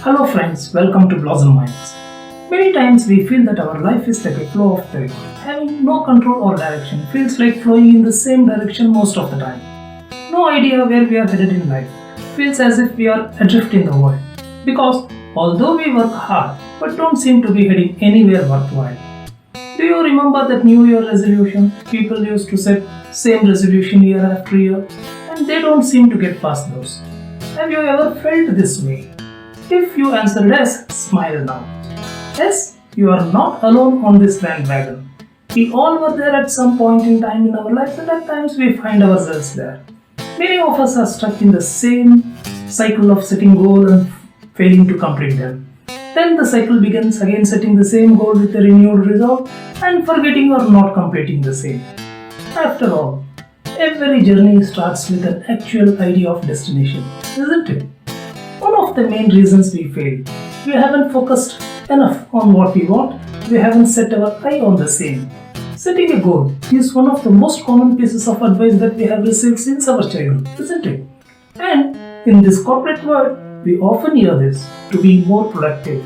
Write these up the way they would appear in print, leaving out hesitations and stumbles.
Hello friends, welcome to Blossom Minds. Many times we feel that our life is like a flow of tide. Having no control or direction feels like flowing in the same direction most of the time. No idea where we are headed in life. Feels as if we are adrift in the world. Because although we work hard, but don't seem to be heading anywhere worthwhile. Do you remember that New Year resolution? People used to set same resolution year after year and they don't seem to get past those. Have you ever felt this way? If you answered yes, smile now. Yes, you are not alone on this bandwagon. We all were there at some point in time in our lives and at times we find ourselves there. Many of us are stuck in the same cycle of setting goals and failing to complete them. Then the cycle begins again setting the same goal with a renewed resolve and forgetting or not completing the same. After all, every journey starts with an actual idea of destination, isn't it? One of the main reasons we fail, we haven't focused enough on what we want, we haven't set our eye on the same. Setting a goal is one of the most common pieces of advice that we have received since our childhood, isn't it? And in this corporate world, we often hear this, to be more productive.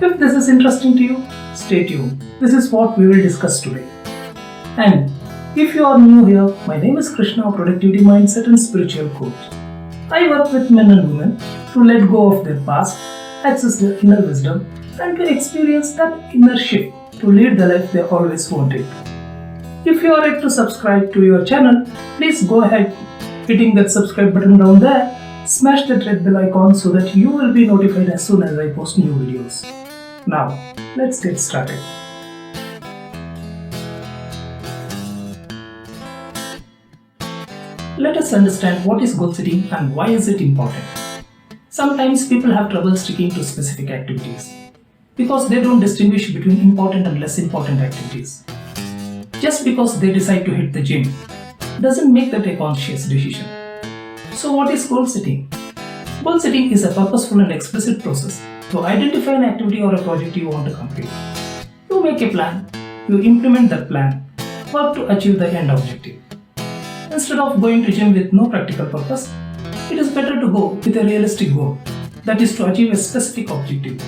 If this is interesting to you, stay tuned. This is what we will discuss today. And if you are new here, my name is Krishna, productivity mindset and spiritual coach. I work with men and women to let go of their past, access their inner wisdom, and to experience that inner shift to lead the life they always wanted. If you are yet to subscribe to your channel, please go ahead hitting that subscribe button down there. Smash that red bell icon so that you will be notified as soon as I post new videos. Now, let's get started. Let us understand what is goal setting and why is it important. Sometimes people have trouble sticking to specific activities because they don't distinguish between important and less important activities. Just because they decide to hit the gym doesn't make that a conscious decision. So what is goal setting? Goal setting is a purposeful and explicit process to identify an activity or a project you want to complete. You make a plan, you implement that plan, work to achieve the end objective. Instead of going to gym with no practical purpose, it is better to go with a realistic goal, that is to achieve a specific objective.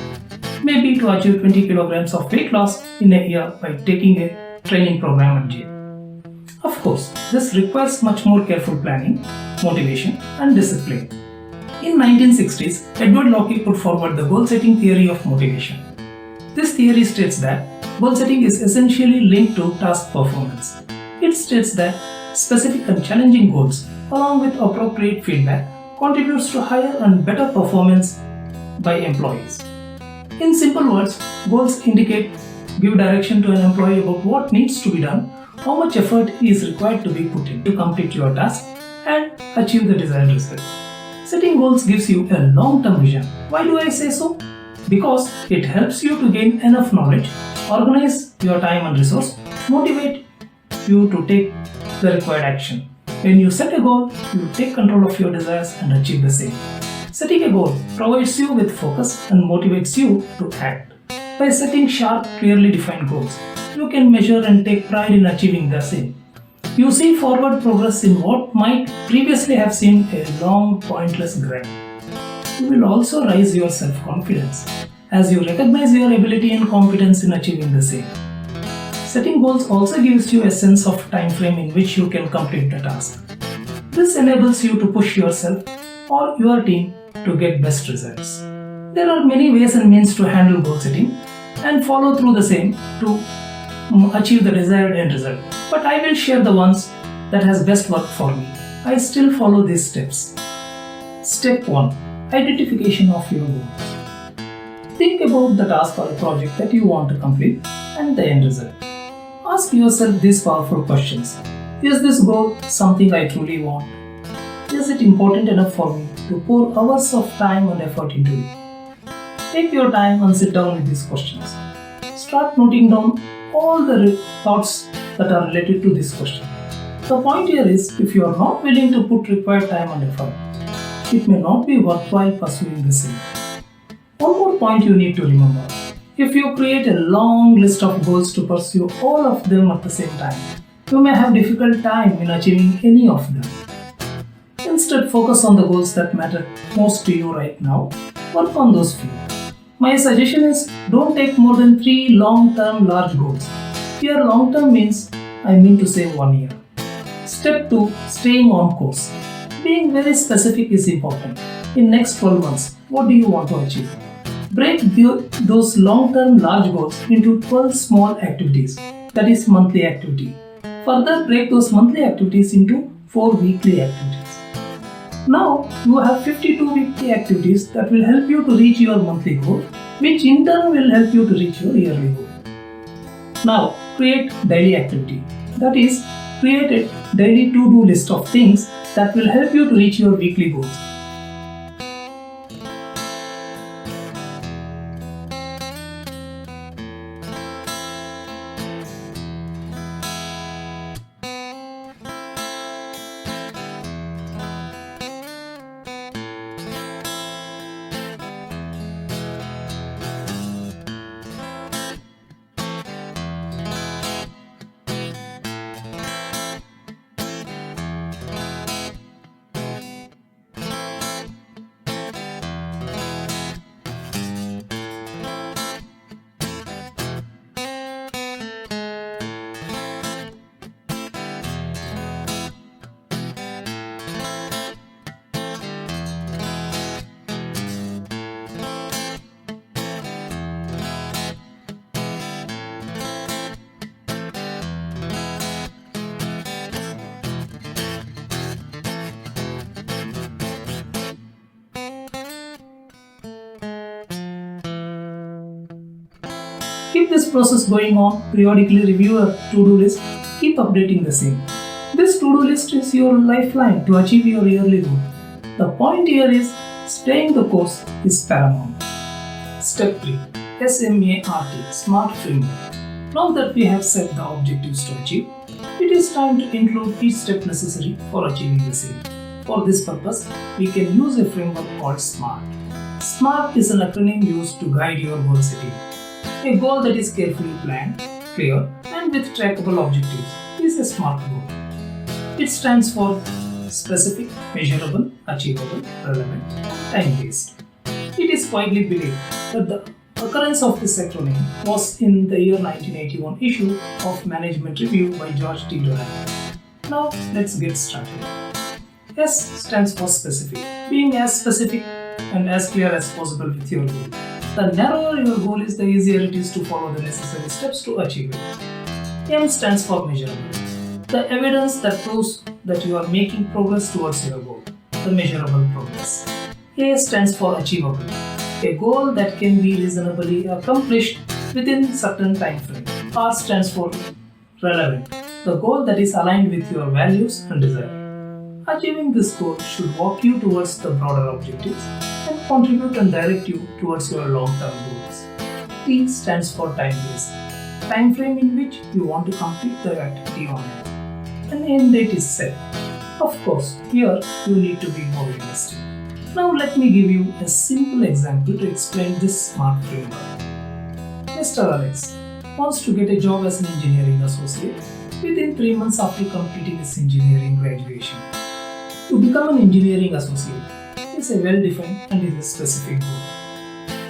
Maybe to achieve 20 kilograms of weight loss in a year by taking a training program at gym. Of course, this requires much more careful planning, motivation and discipline. In 1960s, Edward Locke put forward the goal setting theory of motivation. This theory states that goal setting is essentially linked to task performance. It states that specific and challenging goals, along with appropriate feedback, contributes to higher and better performance by employees. In simple words, goals give direction to an employee about what needs to be done, how much effort is required to be put in to complete your task, and achieve the desired result. Setting goals gives you a long-term vision. Why do I say so? Because it helps you to gain enough knowledge, organize your time and resource, motivate you to take the required action. When you set a goal, you take control of your desires and achieve the same. Setting a goal provides you with focus and motivates you to act. By setting sharp, clearly defined goals, you can measure and take pride in achieving the same. You see forward progress in what might previously have seemed a long, pointless grind. You will also raise your self-confidence as you recognize your ability and competence in achieving the same. Setting goals also gives you a sense of time frame in which you can complete the task. This enables you to push yourself or your team to get best results. There are many ways and means to handle goal setting and follow through the same to achieve the desired end result. But I will share the ones that has best worked for me. I still follow these steps. Step 1. Identification of your goals. Think about the task or a project that you want to complete and the end result. Ask yourself these powerful questions. Is this goal something I truly want? Is it important enough for me to pour hours of time and effort into it? Take your time and sit down with these questions. Start noting down all the thoughts that are related to this question. The point here is, if you are not willing to put required time and effort, it may not be worthwhile pursuing the same. One more point you need to remember. If you create a long list of goals to pursue all of them at the same time, you may have difficult time in achieving any of them. Instead, focus on the goals that matter most to you right now Work on those few. My suggestion is don't take more than 3 long-term large goals. Here long-term means I mean to say 1 year. Step 2. Staying on course. Being very specific is important. In next 12 months, what do you want to achieve? Break those long-term large goals into 12 small activities, that is monthly activity. Further break those monthly activities into 4 weekly activities. Now you have 52 weekly activities that will help you to reach your monthly goal, which in turn will help you to reach your yearly goal. Now create daily activity, that is create a daily to-do list of things that will help you to reach your weekly goals. Keep this process going on, periodically review your to-do list, keep updating the same. This to-do list is your lifeline to achieve your yearly goal. The point here is staying the course is paramount. Step 3. SMART, Smart Framework. Now that we have set the objectives to achieve, it is time to include each step necessary for achieving the same. For this purpose, we can use a framework called SMART. SMART is an acronym used to guide your goal setting. A goal that is carefully planned, clear, and with trackable objectives is a SMART goal. It stands for specific, measurable, achievable, relevant, and time-based. It is widely believed that the occurrence of this acronym was in the year 1981 issue of Management Review by George ToDo. Now let's get started. S stands for specific, being as specific and as clear as possible with your goal. The narrower your goal is, the easier it is to follow the necessary steps to achieve it. M stands for measurable, the evidence that proves that you are making progress towards your goal, the measurable progress. A stands for achievable, a goal that can be reasonably accomplished within certain time frame. R stands for relevant, the goal that is aligned with your values and desire. Achieving this goal should walk you towards the broader objectives and contribute and direct you towards your long-term goals. T stands for time-based, time frame in which you want to complete the activity on it. An end date is set. Of course, here you need to be more realistic. Now let me give you a simple example to explain this SMART framework. Mr. Alex wants to get a job as an engineering associate within 3 months after completing his engineering graduation. To become an engineering associate is a well-defined and is a specific goal.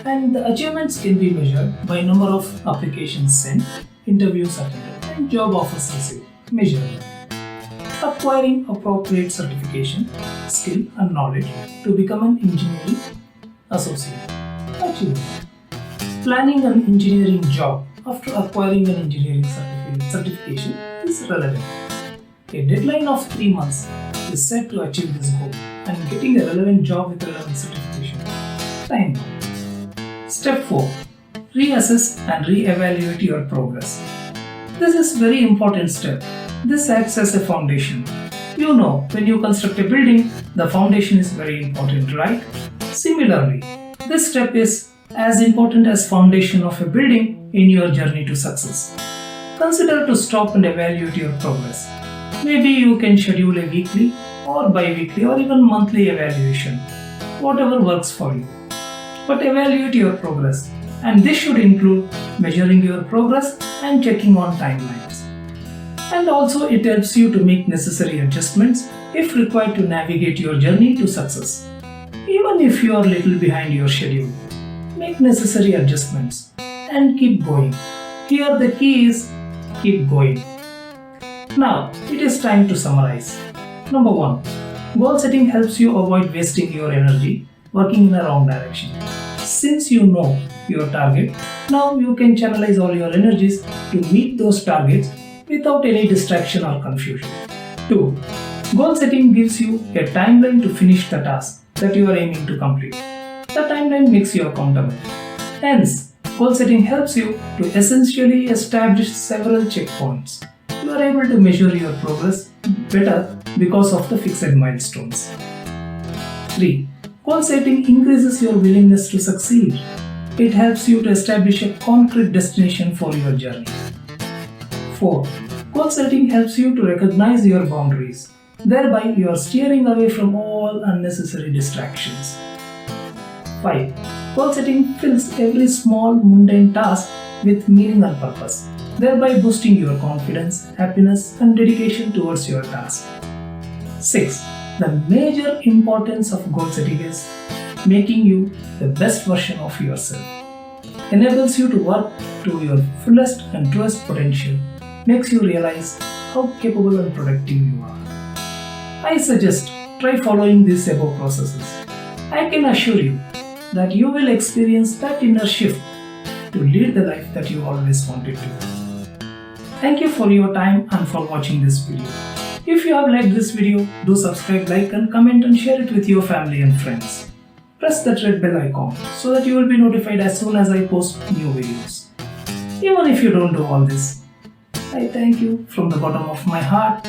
And the achievements can be measured by number of applications sent, interviews attended, and job offers received. Measurable. Acquiring appropriate certification, skill, and knowledge to become an engineering associate. Achievable. Planning an engineering job after acquiring an engineering certification is relevant. A deadline of 3 months is set to achieve this goal and getting a relevant job with relevant certification. Time bound. Step 4. Reassess and re-evaluate your progress. This is very important step. This acts as a foundation. You know, when you construct a building, the foundation is very important, right? Similarly, this step is as important as foundation of a building in your journey to success. Consider to stop and evaluate your progress. Maybe you can schedule a weekly or bi-weekly or even monthly evaluation, whatever works for you. But evaluate your progress, and this should include measuring your progress and checking on timelines. And also it helps you to make necessary adjustments if required to navigate your journey to success. Even if you are little behind your schedule, make necessary adjustments and keep going. Here the key is keep going. Now it is time to summarize. Number 1. Goal setting helps you avoid wasting your energy working in a wrong direction. Since you know your target, now you can channelize all your energies to meet those targets without any distraction or confusion. 2. Goal setting gives you a timeline to finish the task that you are aiming to complete. The timeline makes you accountable. Hence, goal setting helps you to essentially establish several checkpoints. You are able to measure your progress better because of the fixed milestones. 3. Goal setting increases your willingness to succeed. It helps you to establish a concrete destination for your journey. 4. Goal setting helps you to recognize your boundaries. Thereby, you are steering away from all unnecessary distractions. 5. Goal setting fills every small mundane task with meaning and purpose, thereby boosting your confidence, happiness, and dedication towards your task. 6. The major importance of goal setting is making you the best version of yourself. Enables you to work to your fullest and truest potential, makes you realize how capable and productive you are. I suggest try following these above processes. I can assure you that you will experience that inner shift to lead the life that you always wanted to. Thank you for your time and for watching this video. If you have liked this video, do subscribe, like and comment and share it with your family and friends. Press that red bell icon so that you will be notified as soon as I post new videos. Even if you don't do all this, I thank you from the bottom of my heart.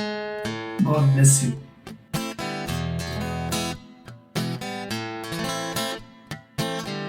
God bless you.